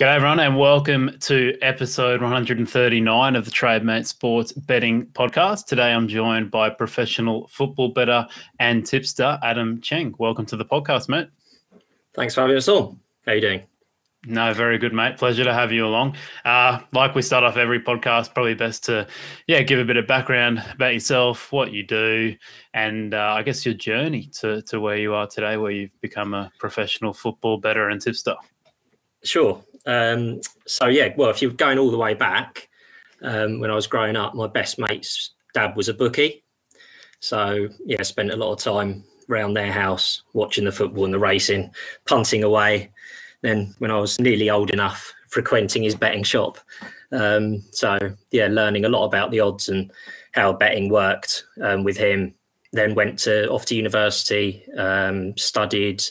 G'day everyone and welcome to episode 139 of the Trademate Sports Betting Podcast. Today I'm joined by professional football bettor and tipster Adam Cheng. Welcome to the podcast, mate. Thanks for having us on. How are you doing? No, very good, mate. Pleasure to have you along. Like we start off every podcast, probably best to give a bit of background about yourself, what you do, and I guess your journey to where you are today, where you've become a professional football bettor and tipster. Sure. If you're going all the way back, when I was growing up, my best mate's dad was a bookie. So, I spent a lot of time around their house watching the football and the racing, punting away. Then when I was nearly old enough, frequenting his betting shop. Learning a lot about the odds and how betting worked with him. Then went off to university, studied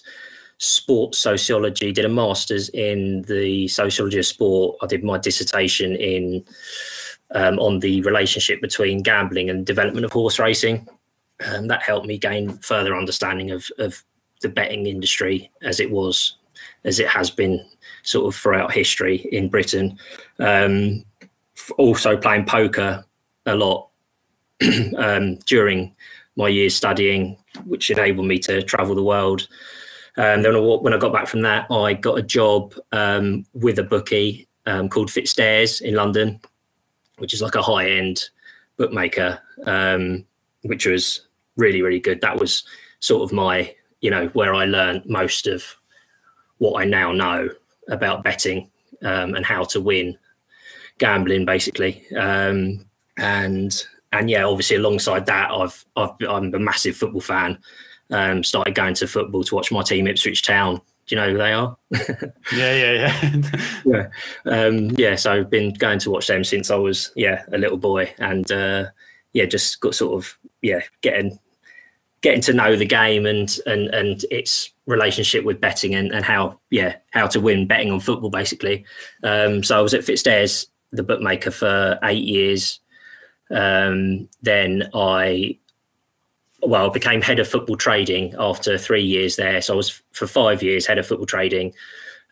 sports sociology, did a master's in the sociology of sport. I did my dissertation on the relationship between gambling and development of horse racing. That helped me gain further understanding of the betting industry as it has been sort of throughout history in Britain. Also playing poker a lot during my years studying, which enabled me to travel the world. Then when I got back from that, I got a job with a bookie called Tipster in London, which is like a high-end bookmaker, which was really, really good. That was sort of my, where I learned most of what I now know about betting and how to win gambling, basically. Obviously alongside that, I'm a massive football fan. Started going to football to watch my team, Ipswich Town. Do you know who they are? Yeah. So I've been going to watch them since I was a little boy, and just got sort of getting to know the game and its relationship with betting and how to win betting on football, basically. So I was at Tipster, the bookmaker, for 8 years. Then I became head of football trading after 3 years there. So I was for 5 years head of football trading.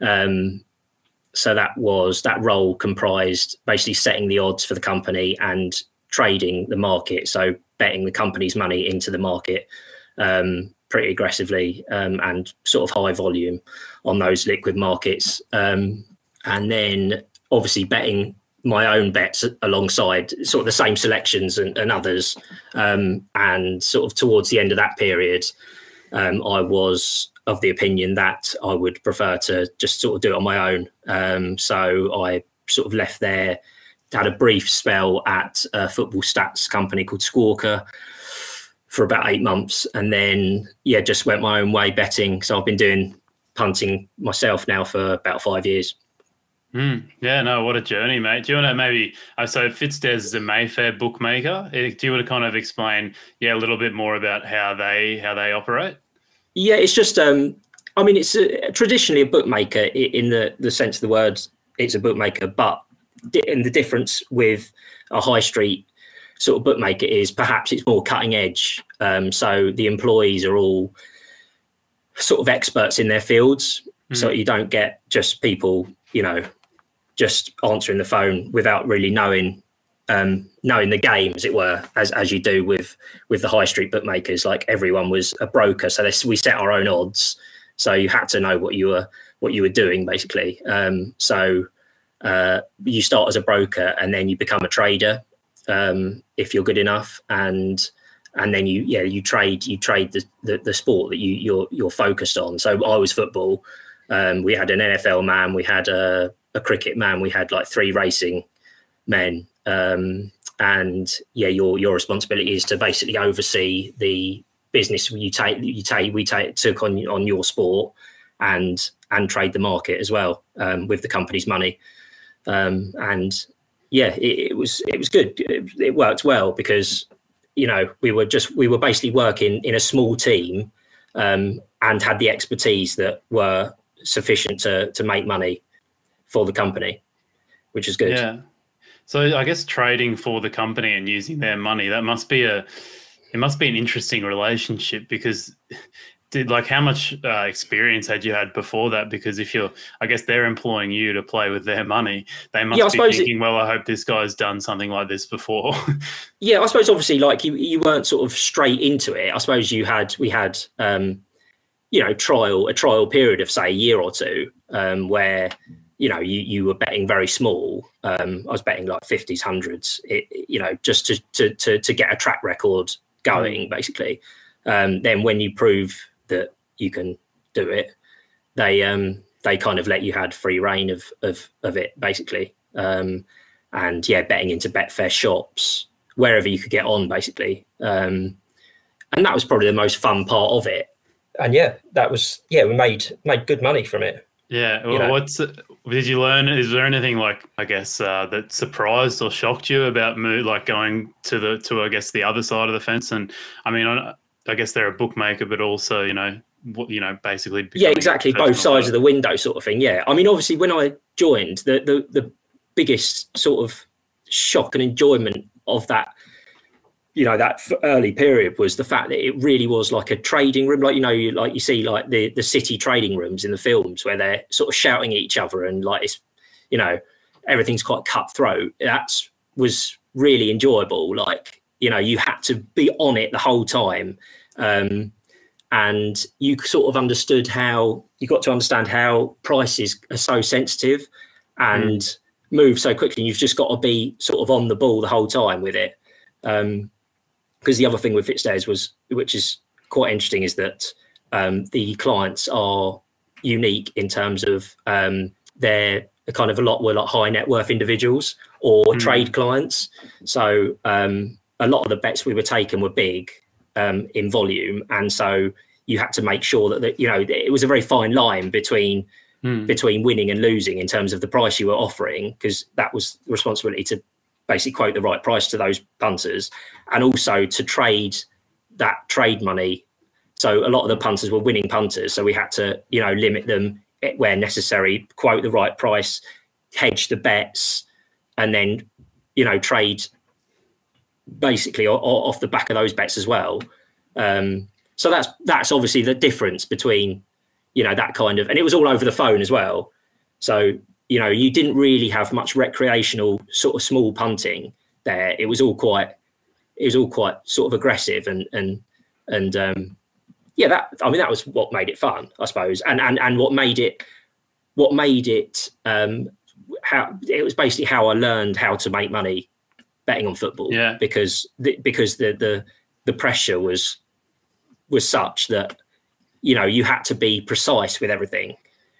So that role comprised basically setting the odds for the company and trading the market. So betting the company's money into the market pretty aggressively and sort of high volume on those liquid markets. And then obviously betting my own bets alongside sort of the same selections and others. And sort of towards the end of that period, I was of the opinion that I would prefer to just sort of do it on my own. So I sort of left there, had a brief spell at a football stats company called Squawker for about 8 months, and then just went my own way betting. So I've been doing punting myself now for about 5 years. What a journey, mate. Do you want to maybe, so Tipster is a Mayfair bookmaker. Do you want to kind of explain, a little bit more about how they operate? Yeah, it's just, it's traditionally a bookmaker in the sense of the word. It's a bookmaker, but and the difference with a high street sort of bookmaker is perhaps it's more cutting edge. So the employees are all sort of experts in their fields. So you don't get just people, just answering the phone without really knowing the game, as it were, as you do with the high street bookmakers. Like, everyone was a broker, so we set our own odds. So you had to know what you were doing, basically. So you start as a broker, and then you become a trader if you're good enough, and then you trade the sport that you're focused on. So I was football. We had an NFL man, we had a cricket man, we had like 3 racing men, and your responsibility is to basically oversee the business we took on your sport and trade the market as well with the company's money. It was good. It worked well because we were basically working in a small team and had the expertise that were sufficient to make money for the company, which is good. Yeah. So I guess trading for the company and using their money, it must be an interesting relationship, because how much experience had you had before that? Because if I guess they're employing you to play with their money, they must be thinking, well, I hope this guy's done something like this before. Yeah, I suppose obviously like you weren't sort of straight into it. I suppose we had a trial period of say a year or two, where you were betting very small. I was betting like 50s, 100s, just to get a track record going, basically. Then when you prove that you can do it, they kind of let you had free reign of it, basically. And betting into Betfair shops, wherever you could get on, basically. And that was probably the most fun part of it. And we made good money from it. Yeah. Did you learn? Is there anything like, I guess, that surprised or shocked you about going to I guess the other side of the fence? And I mean, I guess they're a bookmaker, but also basically exactly, both sides of the window, sort of thing. Yeah, I mean, obviously, when I joined, the biggest sort of shock and enjoyment of that, that early period was the fact that it really was like a trading room, like you see like the city trading rooms in the films where they're sort of shouting at each other and like it's everything's quite cutthroat. That was really enjoyable. Like you had to be on it the whole time, and you sort of got to understand how prices are so sensitive and move so quickly. You've just got to be sort of on the ball the whole time with it. Because the other thing with Fitstairs which is quite interesting, is that the clients are unique in terms of they're kind of a lot were like high net worth individuals or trade clients. So a lot of the bets we were taking were big in volume, and so you had to make sure that it was a very fine line between winning and losing in terms of the price you were offering, because that was the responsibility to basically quote the right price to those punters, and also to trade that trade money. So a lot of the punters were winning punters, so we had to limit them where necessary, quote the right price, hedge the bets, and then trade basically off the back of those bets as well. So that's obviously the difference between that kind of, and it was all over the phone as well. So you didn't really have much recreational sort of small punting there. It was all quite sort of aggressive and that was what made it fun, I suppose, and what made it how it was basically how I learned how to make money betting on football. Yeah, because the pressure was such that you had to be precise with everything,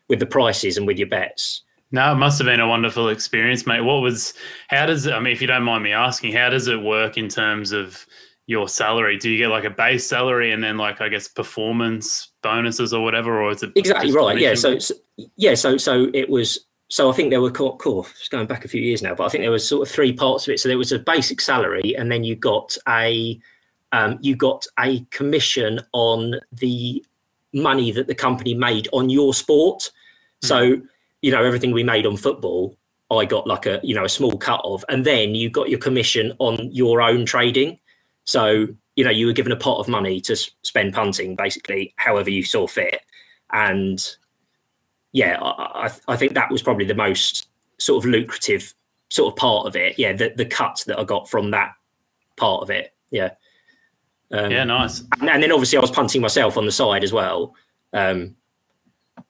with the prices and with your bets. No, it must have been a wonderful experience, mate. If you don't mind me asking, how does it work in terms of your salary? Do you get like a base salary and then like, I guess, performance bonuses or whatever, or is it exactly right? Yeah. So it was. So I think there were it's going back a few years now, but I think there was sort of three parts of it. So there was a basic salary, and then you got a commission on the money that the company made on your sport. So everything we made on football, I got like a small cut of, and then you got your commission on your own trading. So you were given a pot of money to spend punting, basically however you saw fit. And I think that was probably the most sort of lucrative sort of part of it. Yeah, the cut that I got from that part of it. Yeah. Nice. And then obviously I was punting myself on the side as well.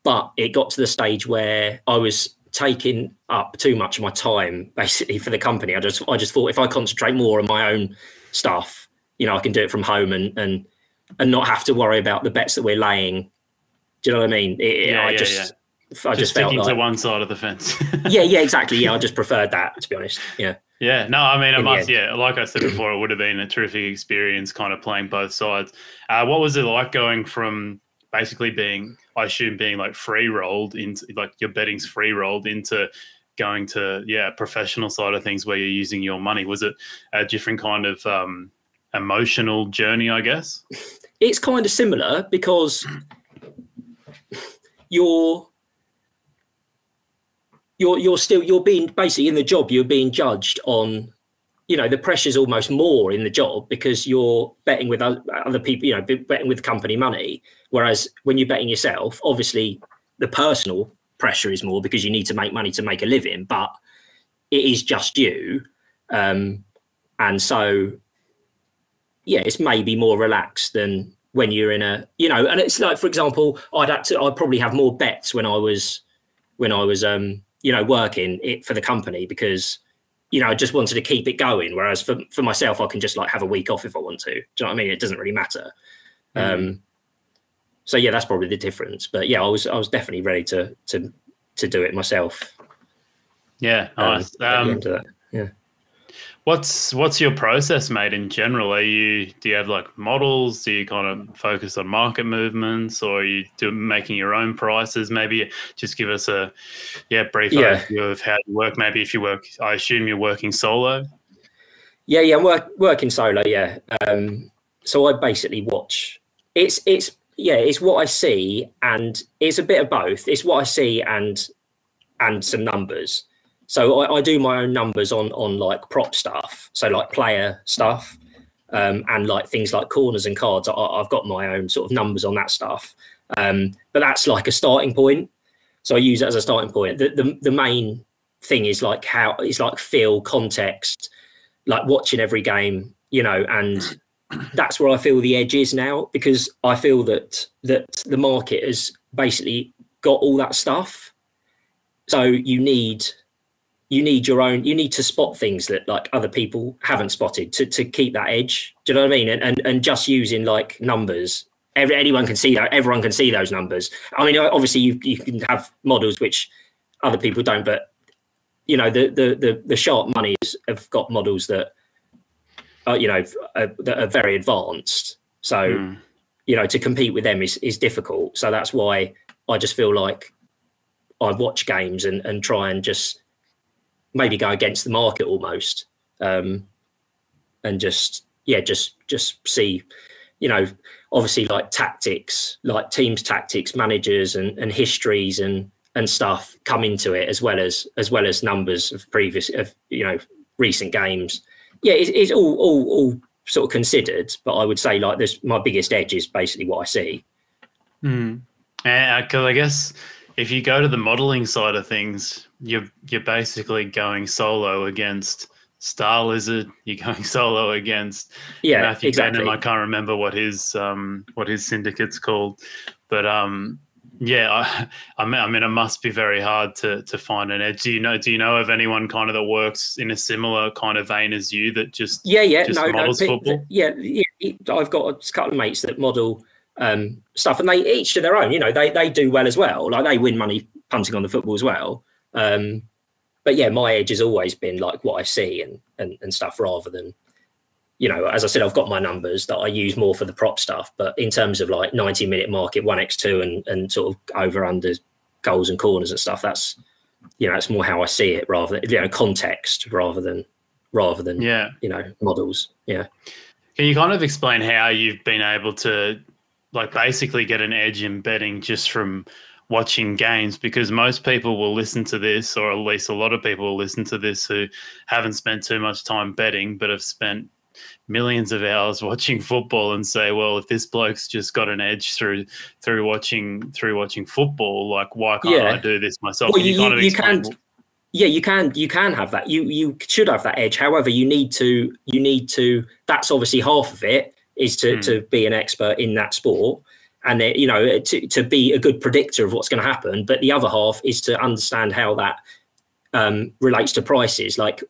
But it got to the stage where I was taking up too much of my time basically for the company. I just thought if I concentrate more on my own stuff, I can do it from home and not have to worry about the bets that we're laying. Do you know what I mean? I just felt sticking like to one side of the fence. yeah, exactly. Yeah, I just preferred that, to be honest. Yeah. Yeah, no, I mean, it must, like I said before, it would have been a terrific experience kind of playing both sides. What was it like going from basically being like free rolled into like your betting's free rolled into going to, professional side of things where you're using your money? Was it a different kind of emotional journey, I guess? It's kind of similar because you're being basically in the job, you're being judged on the pressure's almost more in the job because you're betting with other people, betting with company money. Whereas when you're betting yourself, obviously the personal pressure is more because you need to make money to make a living, but it is just you. And so, yeah, it's maybe more relaxed than when you're in and it's like, for example, I'd probably have more bets when I was working it for the company because, I just wanted to keep it going. Whereas for myself, I can just like have a week off if I want to. Do you know what I mean? It doesn't really matter. So yeah, that's probably the difference. But yeah, I was definitely ready to do it myself. Yeah, nice. At the end of that. Yeah. What's your process, mate, in general? Do you have like models? Do you kind of focus on market movements, or are you making your own prices? Maybe just give us a brief overview of how you work. Maybe if you work, I assume you're working solo. Yeah, I'm working solo. Yeah. So I basically watch. It's what I see, and it's a bit of both. It's what I see and some numbers. So I do my own numbers on like prop stuff, so like player stuff, and like things like corners and cards. I've got my own sort of numbers on that stuff, but that's like a starting point. So I use it as a starting point. The main thing is like feel, context, like watching every game, and that's where I feel the edge is now, because I feel that the market has basically got all that stuff. So you need your own, you need to spot things that like other people haven't spotted to keep that edge. Do you know what I mean? And just using like numbers, anyone can see that, everyone can see those numbers. I mean, obviously you can have models which other people don't, but the sharp moneys have got models that are, that are very advanced. So, to compete with them is difficult. So that's why I just feel like I watch games and try and just maybe go against the market almost, and just see, obviously like tactics, like teams' tactics, managers and histories and stuff come into it, as well as numbers of recent games. Yeah, it's all sort of considered, but I would say like this, my biggest edge is basically what I see. Because I guess if you go to the modeling side of things, you're basically going solo against Star Lizard. You're going solo against Matthew Benham. I can't remember what his syndicate's called, but I mean, it must be very hard to find an edge. Do you know of anyone kind of that works in a similar kind of vein as you that just models football? I've got a couple of mates that model stuff, and they each to their own. They do well as well. Like they win money punting on the football as well. But yeah, my edge has always been like what I see and stuff, rather than, as I said, I've got my numbers that I use more for the prop stuff. But in terms of like 90-minute market, 1x2 and sort of over under goals and corners and stuff, that's it's more how I see it, rather than context rather than models. Yeah. Can you kind of explain how you've been able to like basically get an edge in betting just from watching games? Because most people will listen to this, or at least a lot of people will listen to this, who haven't spent too much time betting but have spent millions of hours watching football, and say, well, if this bloke's just got an edge through watching football, like why can't I do this myself? Well, you can have that. You should have that edge. However, you need to that's obviously half of it, is to be an expert in that sport, and to be a good predictor of what's going to happen. But the other half is to understand how that relates to prices, like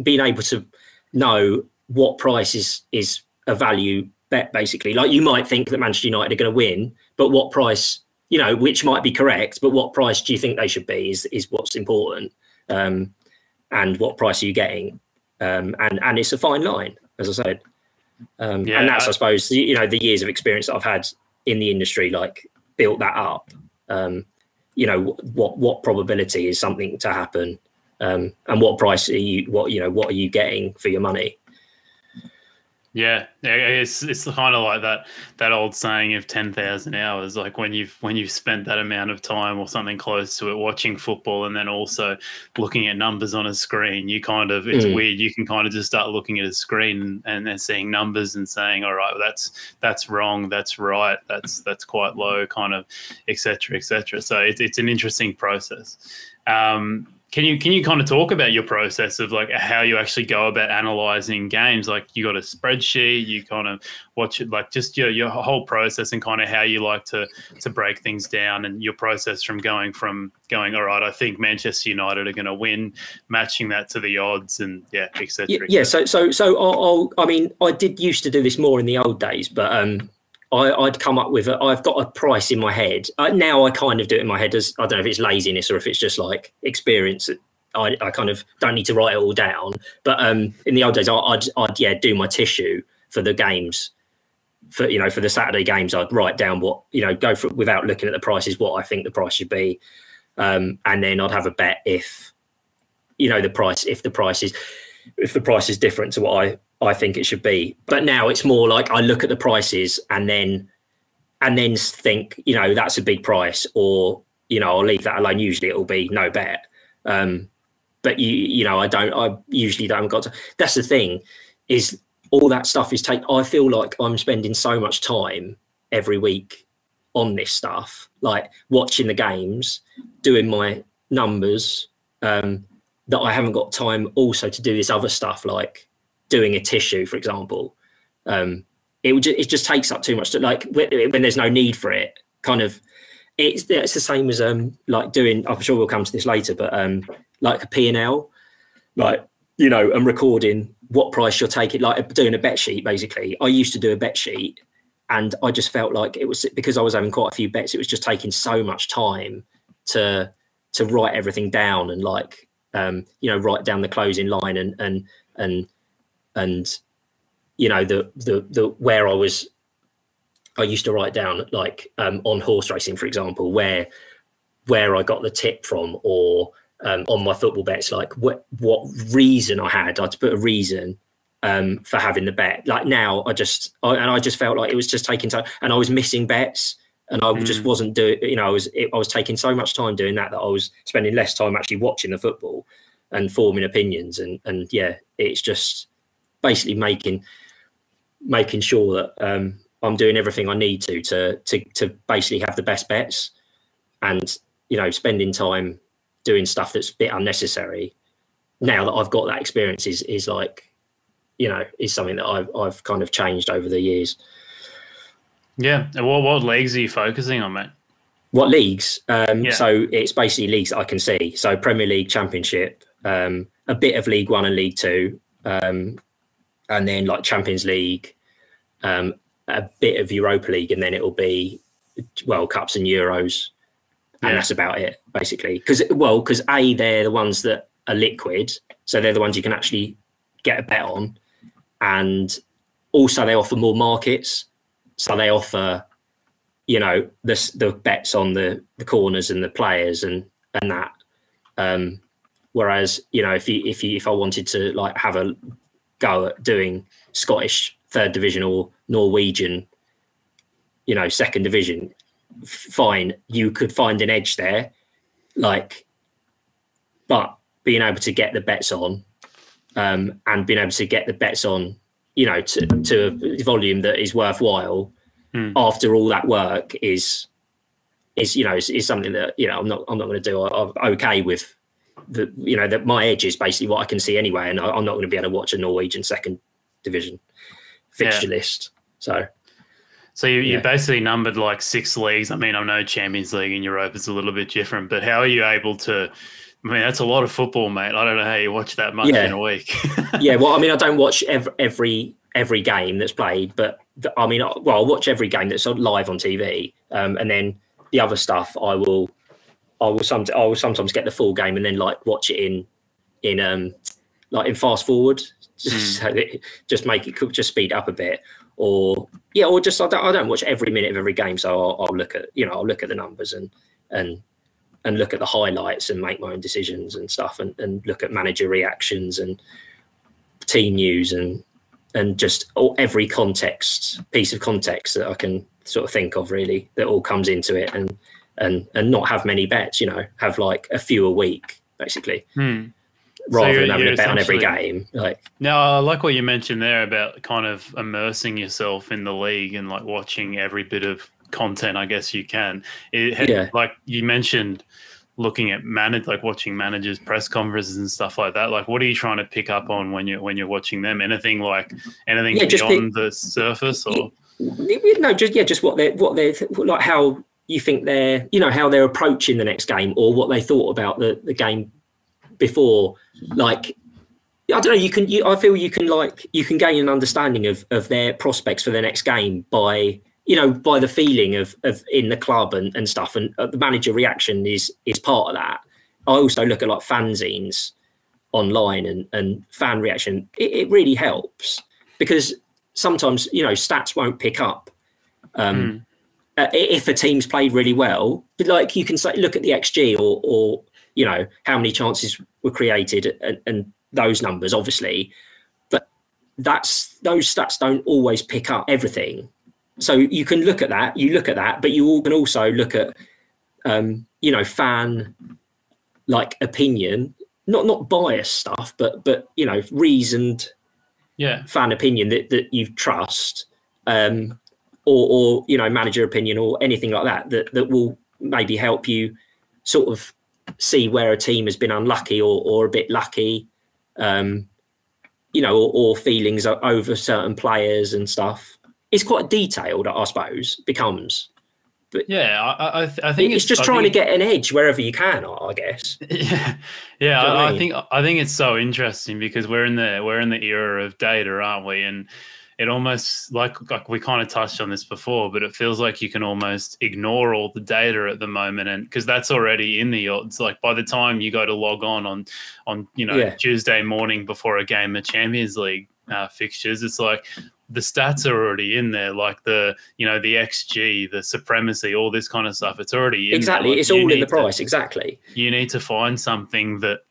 being able to know what price is a value bet, basically. Like you might think that Manchester United are going to win, but what price, which might be correct, but what price do you think they should be is what's important. And what price are you getting? And it's a fine line, as I said. And that's, I suppose, the years of experience that I've had in the industry, like built that up. What probability is something to happen, and what price are you? What are you getting for your money? Yeah, it's kind of like that old saying of 10,000 hours. Like when you've spent that amount of time or something close to it watching football, and then also looking at numbers on a screen, you kind of, it's weird. You can kind of just start looking at a screen and then seeing numbers and saying, all right, well, that's wrong, that's right, that's quite low, kind of, etc., etc. So it's an interesting process. Can you kind of talk about your process of like how you actually go about analyzing games? Like you got a spreadsheet, you kind of watch it, like just your whole process and kind of how you like to break things down, and your process from going, all right, I think Manchester United are going to win, matching that to the odds, and et cetera. Yeah. So I mean, I did used to do this more in the old days, but I'd come up with I've got a price in my head. Now I kind of do it in my head as, I don't know if it's laziness or if it's just like experience. I kind of don't need to write it all down. But in the old days, I'd do my tissue for the games. For the Saturday games, I'd write down what, go for, without looking at the prices, what I think the price should be. And then I'd have a bet if the price is different to what I think it should be. But now it's more like I look at the prices and then think, that's a big price, or, I'll leave that alone. Usually it'll be no bet. But I usually don't got to, that's the thing, is all that stuff is I feel like I'm spending so much time every week on this stuff, like watching the games, doing my numbers, that I haven't got time also to do this other stuff, like doing a tissue, for example. It just takes up too much to, like, when there's no need for it. Kind of, it's the same as like doing, I'm sure we'll come to this later, but like a P&L, like, and recording what price you're taking, like doing a bet sheet. Basically, I used to do a bet sheet, and I just felt like it was, because I was having quite a few bets, it was just taking so much time to write everything down, and like write down the closing line and the where I used to write down, like on horse racing, for example, where I got the tip from, or on my football bets, like what reason I had. I'd put a reason for having the bet. Like now I just felt like it was just taking time, and I was missing bets, and I just wasn't doing, I was taking so much time doing that I was spending less time actually watching the football and forming opinions. And it's just basically making sure that I'm doing everything I need to basically have the best bets, and spending time doing stuff that's a bit unnecessary. Now that I've got that experience is like, is something that I've kind of changed over the years. Yeah. And what leagues are you focusing on, mate? What leagues? So it's basically leagues that I can see. So Premier League, Championship, a bit of League One and League Two, and then like Champions League, a bit of Europa League, and then it'll be World Cups and Euros, and that's about it, basically. Because they're the ones that are liquid, so they're the ones you can actually get a bet on, and also they offer more markets, so they offer the bets on the corners and the players and that. Whereas if I wanted to like have a go at doing Scottish third division or Norwegian, second division, fine, you could find an edge there, like, but being able to get the bets on, and being able to get the bets on, to a volume that is worthwhile after all that work is something that I'm not going to do. I'm okay with that my edge is basically what I can see anyway, and I'm not going to be able to watch a Norwegian second division fixture list. So you basically numbered like 6 leagues. I mean, I know Champions League and Europa is a little bit different, but how are you able to? I mean, that's a lot of football, mate. I don't know how you watch that much in a week. Well, I mean, I don't watch every game that's played, but I mean, I'll watch every game that's live on TV, and then the other stuff I will sometimes get the full game and then like watch it in fast forward, just make it, just speed up a bit, or just I don't watch every minute of every game, so I'll look at the numbers and look at the highlights and make my own decisions and stuff, and look at manager reactions and team news and just every piece of context that I can sort of think of, really, that all comes into it, and not have many bets, have like a few a week, basically, rather than having a bet on every game. Now, I like what you mentioned there about kind of immersing yourself in the league and like watching every bit of content, I guess you can. Like you mentioned, looking at watching managers' press conferences and stuff like that. Like, what are you trying to pick up on when you're watching them? Anything beyond the surface, or just what they're like, how you think how they're approaching the next game, or what they thought about the game before. Like, I don't know. I feel you can gain an understanding of their prospects for the next game by the feeling of in the club and stuff, and the manager reaction is part of that. I also look at like fanzines online and fan reaction. It really helps, because sometimes stats won't pick up if a team's played really well. But like, you can say, look at the XG or how many chances were created and those numbers, obviously, but those stats don't always pick up everything. So you can look at that, but you can also look at, fan like opinion, not biased stuff, but reasoned fan opinion that you trust, or manager opinion or anything like that will maybe help you sort of see where a team has been unlucky or a bit lucky, or feelings over certain players and stuff. It's quite detailed, I suppose, becomes. But yeah, I think it's just trying to get an edge wherever you can, I guess. Yeah. I think it's so interesting, because we're in the era of data, aren't we? And it almost like we kind of touched on this before, but it feels like you can almost ignore all the data at the moment, and because that's already in the odds. Like, by the time you go to log on Tuesday morning before a game of Champions League fixtures, it's like the stats are already in there, like the XG, the supremacy, all this kind of stuff. It's already in exactly. There. Like, it's all in the price. Exactly. You need to find something that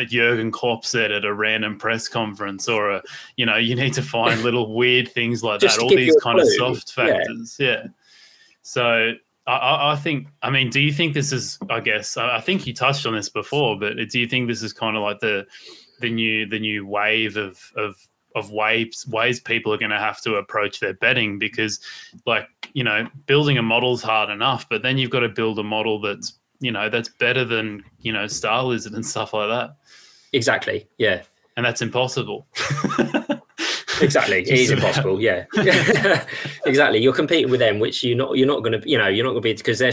Jurgen Klopp said at a random press conference, or you need to find little weird things like that. All these kind of soft factors. Yeah. So I think. I mean, do you think this is? I guess I think you touched on this before, but do you think this is kind of like the new wave of ways people are going to have to approach their betting? Because, like, building a model's hard enough, but then you've got to build a model that's better than Star Lizard and stuff like that. Exactly. Yeah. And that's impossible. Exactly. It is impossible. Yeah. Exactly. You're competing with them, which you're not going to, you're not going to be, because they're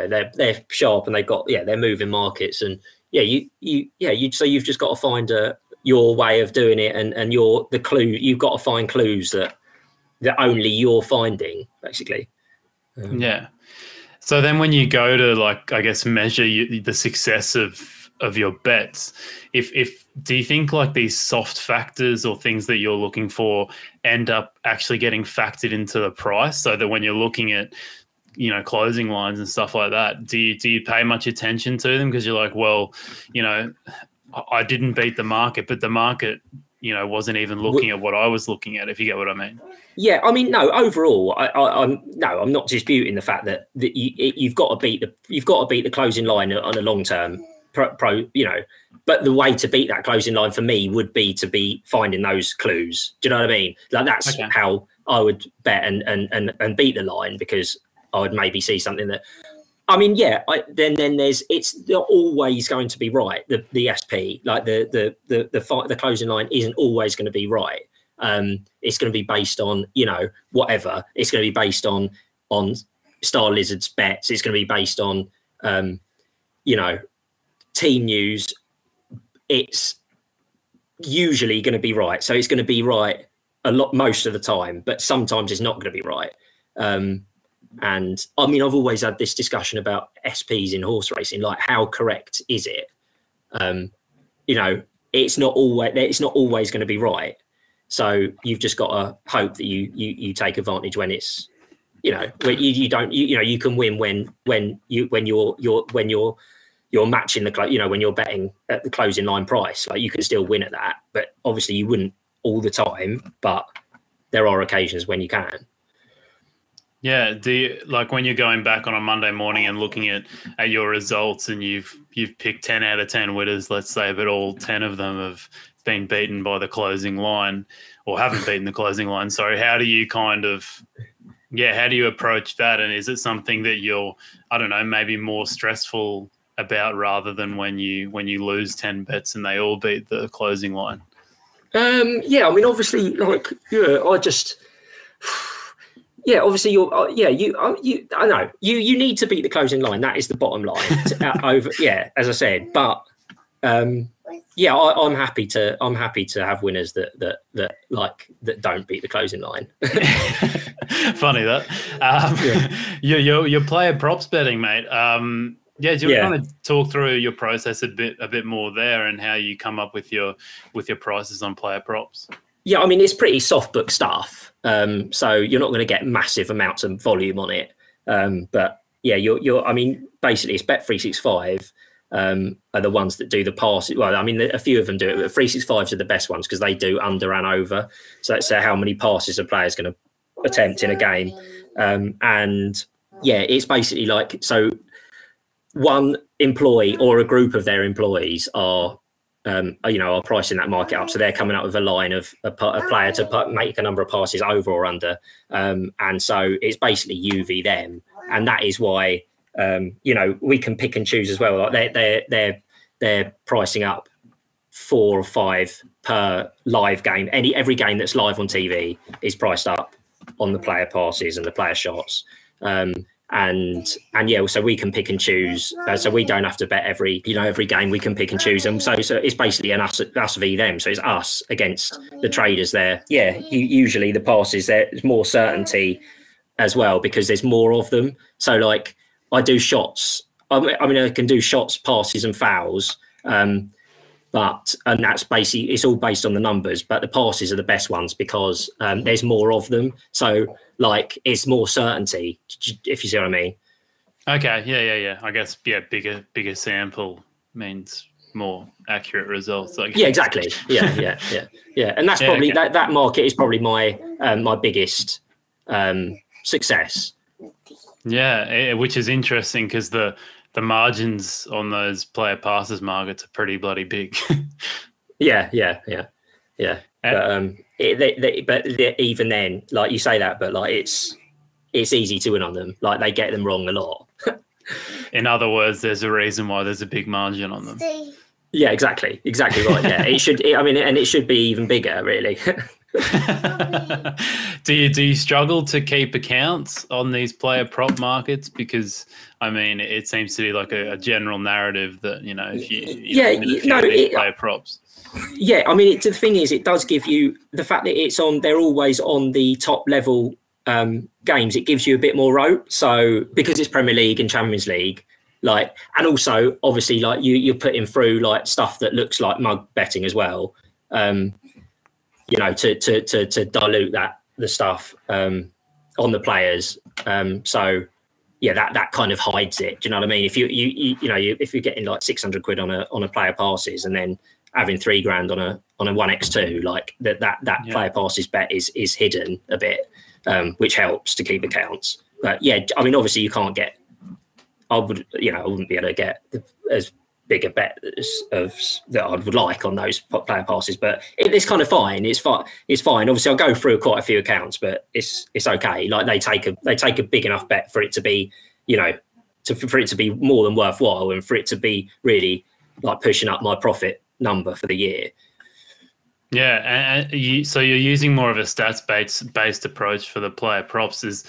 they're sharp, and they've got, they're moving markets, and so you've just got to find your way of doing it, and the clue. You've got to find clues that only you're finding, basically. Yeah. So then, when you go to, like, I guess, measure the success of your bets, if do you think like these soft factors or things that you're looking for end up actually getting factored into the price, so that when you're looking at closing lines and stuff like that, do you pay much attention to them, because you're like, well, I didn't beat the market, but the market wasn't even looking at what I was looking at, if you get what I mean? Yeah, I mean, no. Overall, I'm not disputing the fact that you've got to beat the closing line on a long term pro. But the way to beat that closing line for me would be to be finding those clues. Do you know what I mean? Like, that's how I would bet and beat the line, because I would maybe see something that. I mean, yeah. Then there's, it's not always going to be right. The SP, like the closing line, isn't always going to be right. It's going to be based on whatever. It's going to be based on Star Lizard's bets. It's going to be based on team news. It's usually going to be right. So it's going to be right most of the time, but sometimes it's not going to be right. And I mean, I've always had this discussion about SPs in horse racing, like, how correct is it? It's not always going to be right. So you've just got to hope that you take advantage when it's, where you don't, you can win when you're matching the, when you're betting at the closing line price. Like, you can still win at that, but obviously you wouldn't all the time, but there are occasions when you can. Yeah, like when you're going back on a Monday morning and looking at your results, and you've picked 10 out of 10 winners, let's say, but all 10 of them have been beaten by the closing line, or haven't beaten the closing line. Sorry, how do you how do you approach that? And is it something that you're, I don't know, maybe more stressful about rather than when you lose 10 bets and they all beat the closing line? Yeah, I mean, obviously, like, obviously I know you need to beat the closing line. That is the bottom line. As I said, but I'm happy to have winners that don't beat the closing line. Funny that. Your player props betting, mate. Do you kind of talk through your process a bit more there, and how you come up with your prices on player props? Yeah, I mean, it's pretty soft book stuff. So you're not going to get massive amounts of volume on it. But yeah, I mean, basically it's Bet365 are the ones that do the passes. Well, I mean, a few of them do it, but 365s are the best ones because they do under and over. So let's say how many passes a player's going to attempt in a game. And yeah, it's basically like, so one employee or a group of their employees are pricing that market up. So they're coming up with a line of a player to make a number of passes over or under. And so it's basically you v them. And that is why, we can pick and choose as well. Like they're pricing up 4 or 5 per live game. Every game that's live on TV is priced up on the player passes and the player shots. So we can pick and choose. So we don't have to bet every game. We can pick and choose them. So it's basically an us v them. So it's us against the traders there. Yeah, usually the passes, there's more certainty as well because there's more of them. So like I do shots. I mean, I can do shots, passes, and fouls. And that's basically, it's all based on the numbers, but the passes are the best ones because there's more of them. So like it's more certainty, if you see what I mean. Okay. Yeah. I guess, bigger sample means more accurate results. Yeah, exactly. Yeah. And that's probably, that market is probably my biggest success. Yeah. Which is interesting because the margins on those player passes markets are pretty bloody big. Yeah. But even then, like you say that, but like it's easy to win on them. Like they get them wrong a lot. In other words, there's a reason why there's a big margin on them. Yeah, exactly right. Yeah, it should be even bigger, really. Do you struggle to keep accounts on these player prop markets? Because I mean, it seems to be like a general narrative that if you player props. Yeah, I mean, the thing is, it does give you the fact that they're always on the top level games. It gives you a bit more rope. So because it's Premier League and Champions League, like, and also obviously like you're putting through like stuff that looks like mug betting as well. To dilute the stuff on the players. So yeah, that kind of hides it. Do you know what I mean? If if you're getting like 600 quid on a player passes and then having $3,000 on a 1x2, like that player passes bet is hidden a bit, which helps to keep accounts. But yeah, I mean, obviously you can't get. I wouldn't be able to get as big a bet that I would like on those player passes, but it's kind of fine. It's fine. Obviously, I'll go through quite a few accounts, but it's okay. Like they take a big enough bet for it to be, for it to be more than worthwhile, and for it to be really like pushing up my profit number for the year. Yeah, so you're using more of a stats based approach for the player props.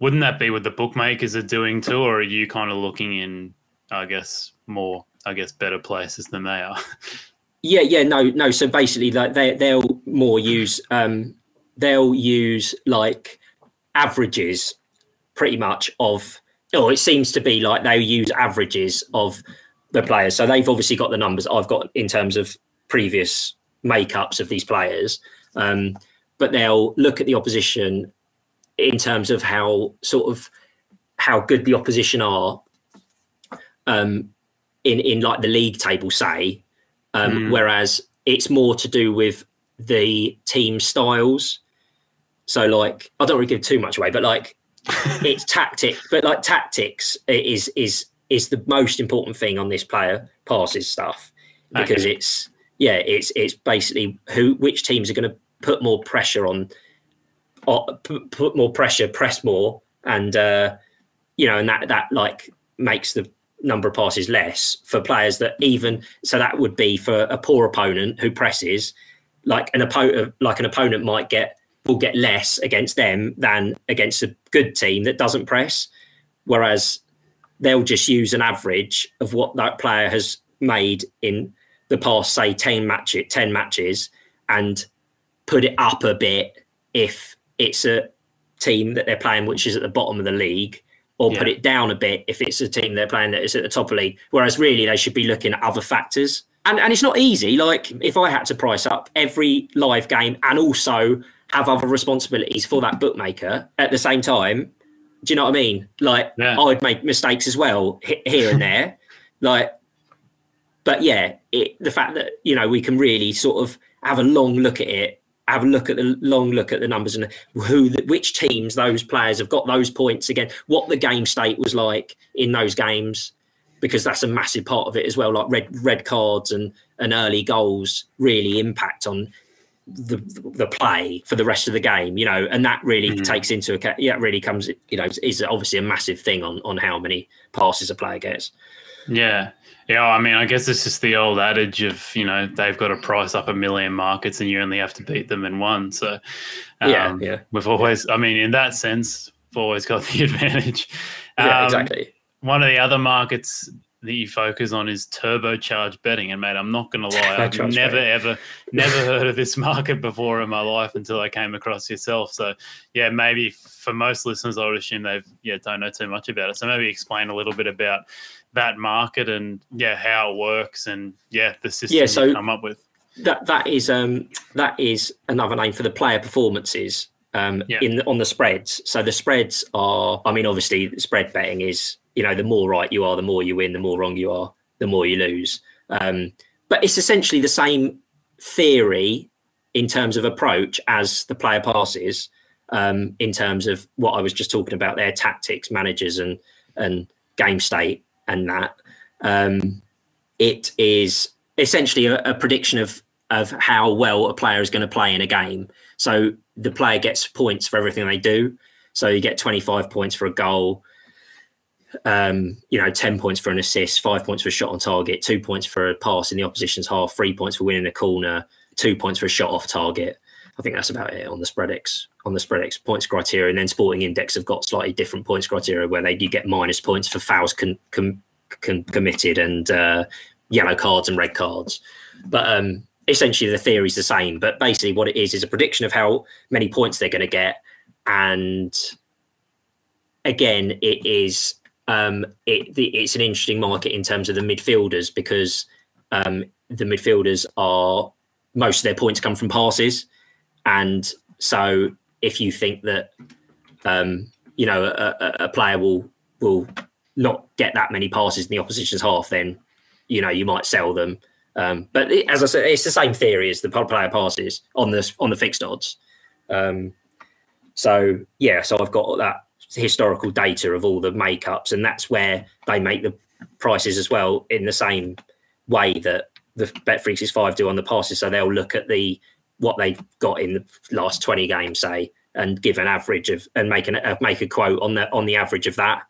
Wouldn't that be what the bookmakers are doing too, or are you kind of looking in, better places than they are? No. So basically, like they'll more use like averages, pretty much of. Or it seems to be like they'll use averages of the players. So they've obviously got the numbers I've got in terms of previous makeups of these players, but they'll look at the opposition in terms of how good the opposition are in like the league table, say, whereas it's more to do with the team styles. So like, I don't really give too much away, but like it's tactics is the most important thing on this player passes stuff, because it's basically which teams are going to put more pressure on, or put more pressure, press more, and and that like makes the number of passes less for players that so that would be for a poor opponent who presses, like an opponent will get less against them than against a good team that doesn't press, whereas they'll just use an average of what that player has made in the past, say 10 matches, and put it up a bit if it's a team that they're playing which is at the bottom of the league, or put it down a bit if it's a team they're playing that is at the top of the league. Whereas really they should be looking at other factors. And it's not easy. Like, if I had to price up every live game and also have other responsibilities for that bookmaker at the same time, do you know what I mean? Like, I'd make mistakes as well here and there. Like, but yeah, the fact that, we can really sort of have a long look at it, have a look at the numbers and which teams those players have got those points again, what the game state was like in those games, because that's a massive part of it as well. Like red cards and early goals really impact on the play for the rest of the game, and that really takes into account. Yeah, it really comes, is obviously a massive thing on how many passes a player gets. Yeah. Yeah, I mean, I guess it's just the old adage of, they've got to price up 1 million markets and you only have to beat them in one. So, we've always, I mean, in that sense, we've always got the advantage. Yeah, exactly. One of the other markets that you focus on is turbocharged betting. And, mate, I'm not going to lie, I've never heard of this market before in my life until I came across yourself. So, yeah, maybe for most listeners, I would assume don't know too much about it. So maybe explain a little bit about that market and how it works and the system you come up with. That is another name for the player performances on the spreads. So the spreads are, I mean, obviously spread betting is, the more right you are, the more you win, the more wrong you are, the more you lose. But it's essentially the same theory in terms of approach as the player passes, in terms of what I was just talking about there, tactics, managers and game state. And that it is essentially a prediction of how well a player is going to play in a game. So the player gets points for everything they do. So you get 25 points for a goal, 10 points for an assist, 5 points for a shot on target, 2 points for a pass in the opposition's half, 3 points for winning a corner, 2 points for a shot off target. I think that's about it on the SpreadX. On the SpreadX points criteria, and then Sporting Index have got slightly different points criteria where you get minus points for fouls committed and yellow cards and red cards. But essentially the theory is the same. But basically what it is a prediction of how many points they're going to get. And again, it is it's an interesting market in terms of the midfielders, because the midfielders are, most of their points come from passes. And so if you think that, a player will not get that many passes in the opposition's half, then, you might sell them. But as I said, it's the same theory as the player passes on the fixed odds. So I've got that historical data of all the makeups, and that's where they make the prices as well, in the same way that the Bet365 do on the passes. So they'll look at what they've got in the last 20 games, say, and give an average of, and make a quote on the average of that.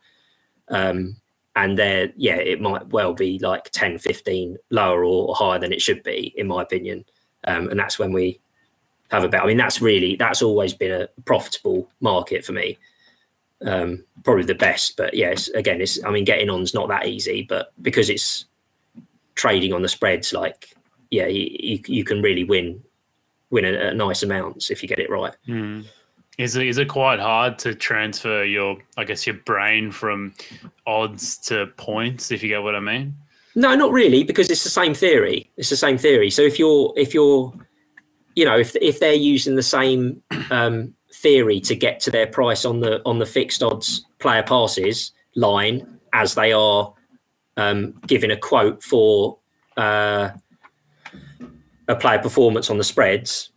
And there, it might well be like 10, 15 lower or higher than it should be, in my opinion. And that's when we have a bet. I mean, that's always been a profitable market for me. Probably the best, but yes, again, getting on's not that easy, but because it's trading on the spreads, you can really win a nice amounts if you get it right. Is it quite hard to transfer your brain from odds to points, if you get what I mean? No, not really, because it's the same theory. So if they're using the same theory to get to their price on the fixed odds player passes line as they are giving a quote for a player performance on the spreads,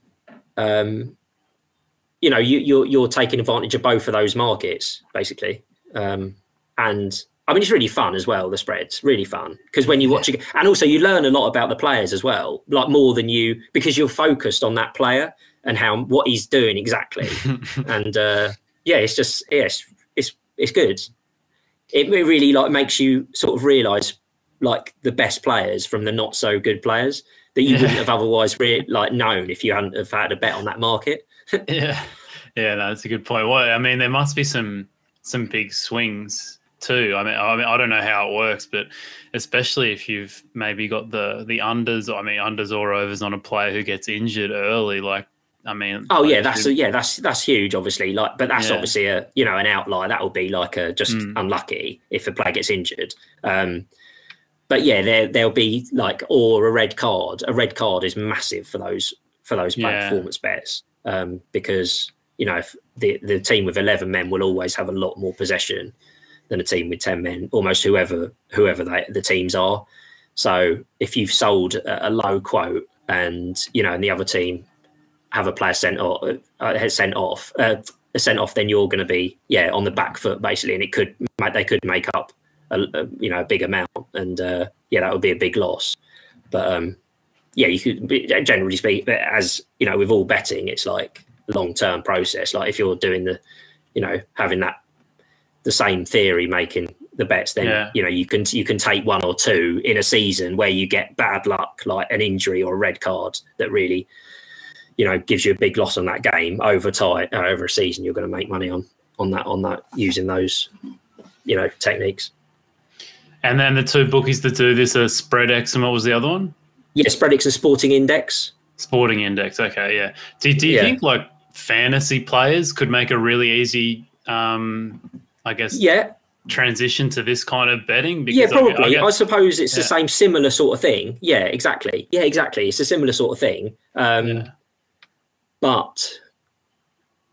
you know, you're taking advantage of both of those markets basically. And I mean, it's really fun as well. The spread's really fun because when you watch it, and also you learn a lot about the players as well, like more than you, because you're focused on that player and what he's doing exactly. And it's just it's good. It really like makes you sort of realise like the best players from the not so good players that you wouldn't have otherwise known if you hadn't have had a bet on that market. yeah, no, that's a good point. Well, I mean, there must be some big swings too. I mean, I don't know how it works, but especially if you've maybe got the unders. I mean, unders or overs on a player who gets injured early. Like, I mean, that's huge, obviously. Like, but that's obviously an outlier. That will be like just unlucky if a player gets injured. But yeah, there'll be like or a red card. A red card is massive for those performance bets because if the team with 11 men will always have a lot more possession than a team with 10 men, almost whoever the teams are. So if you've sold a low quote and and the other team have a player sent off, then you're going to be on the back foot basically, and they could make up a big amount, and that would be a big loss. But you could generally speak, as with all betting, it's like a long-term process. Like if you're doing having the same theory, making the bets, then you can take one or two in a season where you get bad luck, like an injury or a red card that really gives you a big loss on that game. Over time, over a season, you're going to make money on that using those techniques. And then the two bookies that do this are SpreadX, and what was the other one? Yeah, SpreadX and Sporting Index. Sporting Index, okay, yeah. Do you think like fantasy players could make a really easy, transition to this kind of betting? Because probably. I suppose it's the same similar sort of thing. Yeah, exactly. Yeah, exactly. It's a similar sort of thing. But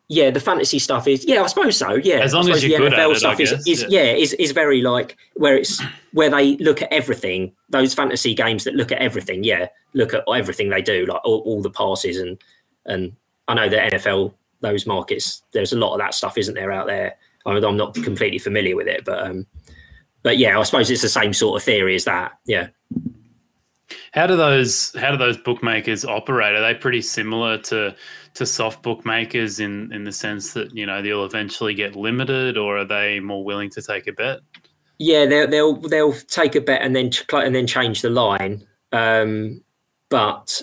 the fantasy stuff is I suppose so. Yeah, as long as you're good at it, stuff is very like where they look at everything. Those fantasy games that look at everything, look at everything they do, like all the passes and I know the NFL, those markets. There's a lot of that stuff, isn't there, out there? I'm not completely familiar with it, but I suppose it's the same sort of theory as that. Yeah. How do those bookmakers operate? Are they pretty similar to soft bookmakers in the sense that they'll eventually get limited, or are they more willing to take a bet? Yeah, they'll take a bet and then change the line. But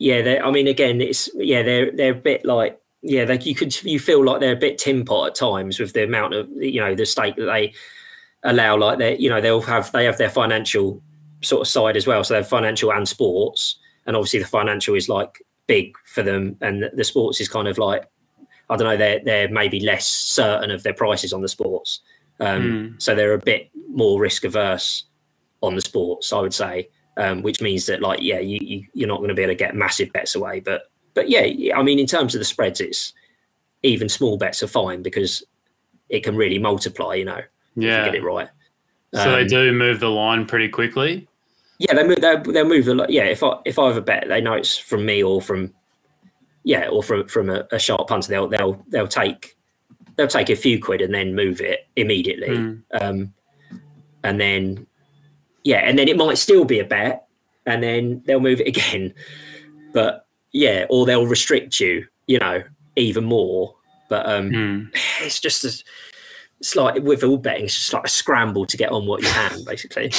I mean, again, it's they're a bit like you feel like they're a bit tin pot at times with the amount of the stake that they allow. Like they have their financial sort of side as well, so they have financial and sports, and obviously the financial is like big for them, and the sports is kind of like, I don't know, they're maybe less certain of their prices on the sports, so they're a bit more risk averse on the sports, I would say, which means that you're not going to be able to get massive bets away, but I mean, in terms of the spreads, it's even small bets are fine because it can really multiply, if you get it right. So they do move the line pretty quickly. Yeah, they'll move the line. Yeah, if I have a bet, they know it's from me or from a sharp punter. They'll take a few quid and then move it immediately. And then it might still be a bet, and then they'll move it again. But or they'll restrict you, even more. But it's just it's like with all betting, it's just like a scramble to get on what you can, basically.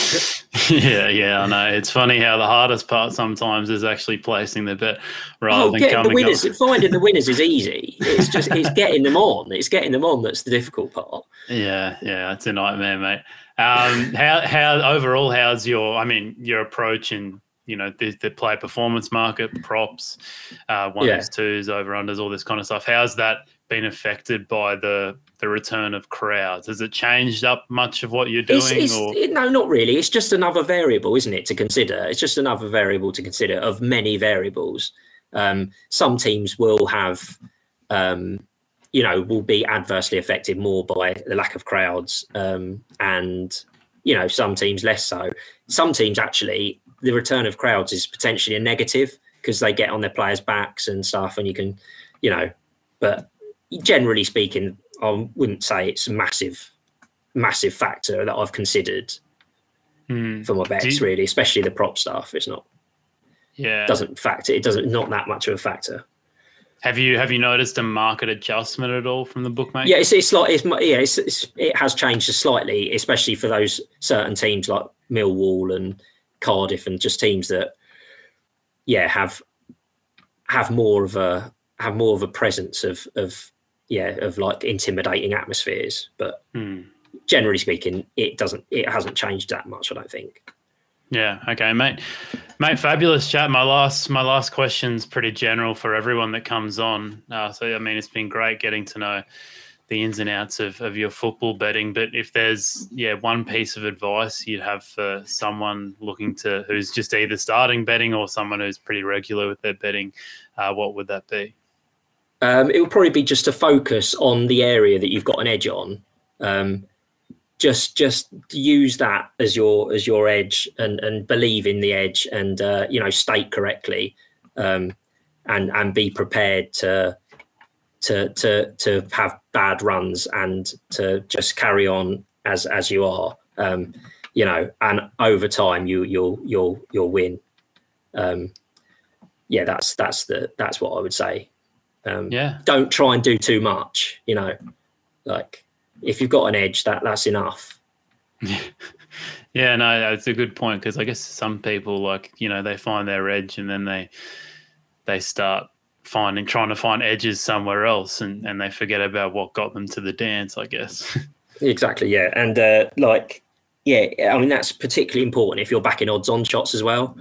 Yeah, I know. It's funny how the hardest part sometimes is actually placing the bet rather than coming the winners. Finding the winners is easy. It's getting them on. It's getting them on that's the difficult part. Yeah, it's a nightmare, mate. How overall, how's your approach in the player performance market, props, ones, twos, over unders, all this kind of stuff? How's that been affected by the return of crowds? Has it changed up much of what you're doing? No, not really. It's just another variable, isn't it, to consider? It's just another variable to consider of many variables. Some teams will have, will be adversely affected more by the lack of crowds, and some teams less so. Some teams actually, the return of crowds is potentially a negative because they get on their players' backs and stuff, and you can, you know, but generally speaking, I wouldn't say it's a massive factor that I've considered for my bets, really, especially the prop stuff. It's not, doesn't factor. It doesn't, not that much of a factor. Have you noticed a market adjustment at all from the bookmaker? Yeah, it has changed slightly, especially for those certain teams like Millwall and Cardiff, and just teams that, have more of a presence of like intimidating atmospheres. But generally speaking, it hasn't changed that much, I don't think. Yeah. Okay, mate. Fabulous chat. My last question's pretty general for everyone that comes on. So I mean, it's been great getting to know the ins and outs of your football betting. But if there's one piece of advice you'd have for someone who's just either starting betting or someone who's pretty regular with their betting, what would that be? It would probably be just to focus on the area that you've got an edge on. Just use that as your edge, and believe in the edge, and state correctly, and be prepared to have bad runs and to just carry on as you are, and over time you'll win. That's what I would say. Don't try and do too much. Like, if you've got an edge, that's enough. Yeah, no, it's a good point, because I guess some people, they find their edge and then they start trying to find edges somewhere else, and they forget about what got them to the dance, I guess. Exactly, yeah. And I mean, that's particularly important if you're backing odds-on shots as well,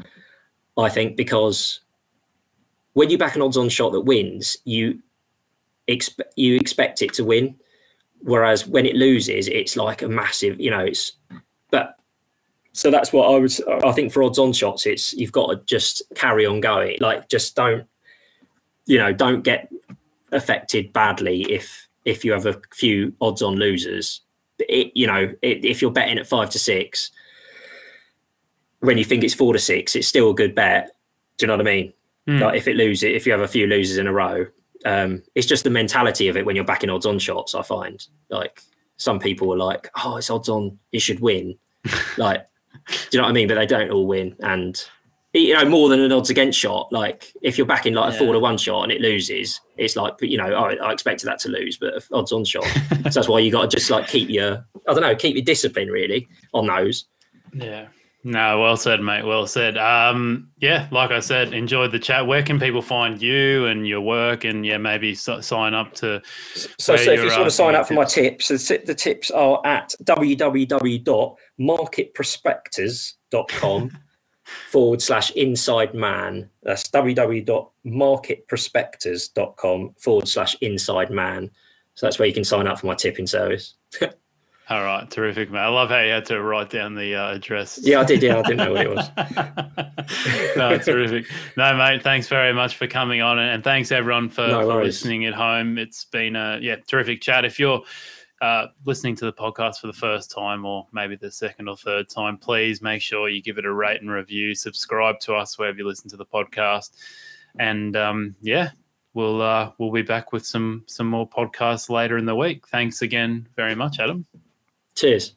I think, because when you back an odds-on shot that wins, you expect it to win. Whereas when it loses, it's like a massive, so that's what I think for odds-on shots, you've got to just carry on going. Like, just don't get affected badly if you have a few odds-on losers. If you're betting at 5 to 6, when you think it's 4 to 6, it's still a good bet. Do you know what I mean? Like, if you have a few losers in a row, it's just the mentality of it when you're backing odds on shots. I find, like, some people are like, oh, it's odds on, you should win. Like, do you know what I mean? But they don't all win. And, more than an odds against shot, like, if you're backing like a 4 to 1 shot and it loses, it's like, I expected that to lose, but odds on shot. So that's why you got to just like keep your discipline really on those. Yeah. No, well said, mate. Well said. Like I said, enjoyed the chat. Where can people find you and your work, and maybe sign up to? So if you want to sign up for my tips, the tips are at www.marketprospectors.com/inside man. That's www.marketprospectors.com/inside man. So that's where you can sign up for my tipping service. All right, terrific, mate. I love how you had to write down the address. Yeah, I did. Yeah, I didn't know what it was. No, terrific. No, mate, thanks very much for coming on, and thanks everyone for listening at home. It's been a terrific chat. If you're listening to the podcast for the first time, or maybe the second or third time, please make sure you give it a rate and review. Subscribe to us wherever you listen to the podcast, and we'll be back with some more podcasts later in the week. Thanks again very much, Adam. Cheers.